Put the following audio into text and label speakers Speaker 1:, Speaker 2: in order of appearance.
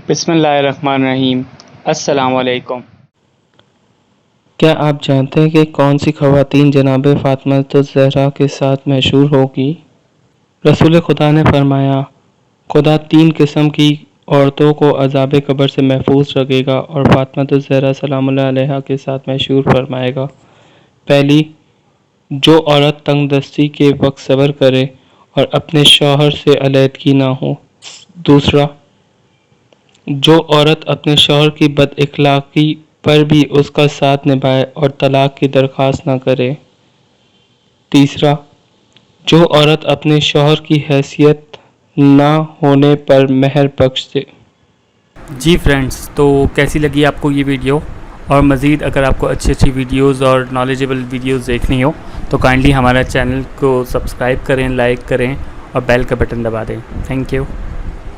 Speaker 1: بسم اللہ الرحمن الرحیم۔ السلام علیکم۔
Speaker 2: کیا آپ جانتے ہیں کہ کون سی خواتین جناب فاطمہ الزہرا کے ساتھ مشہور ہوگی؟ رسول خدا نے فرمایا، خدا 3 قسم کی عورتوں کو عذاب قبر سے محفوظ رکھے گا اور فاطمہ الزہرا سلام اللہ علیہا کے ساتھ مشہور فرمائے گا۔ پہلی، جو عورت تنگ دستی کے وقت صبر کرے اور اپنے شوہر سے علیحدگی نہ ہو۔ دوسرا، جو عورت اپنے شوہر کی بد اخلاقی پر بھی اس کا ساتھ نبھائے اور طلاق کی درخواست نہ کرے۔ تیسرا، جو عورت اپنے شوہر کی حیثیت نہ ہونے پر مہر بخش دے۔
Speaker 3: جی فرینڈز، تو کیسی لگی آپ کو یہ ویڈیو؟ اور مزید اگر آپ کو اچھی ویڈیوز اور نالجیبل ویڈیوز دیکھنی ہو تو کائنڈلی ہمارا چینل کو سبسکرائب کریں، لائک کریں اور بیل کا بٹن دبا دیں۔ Thank you.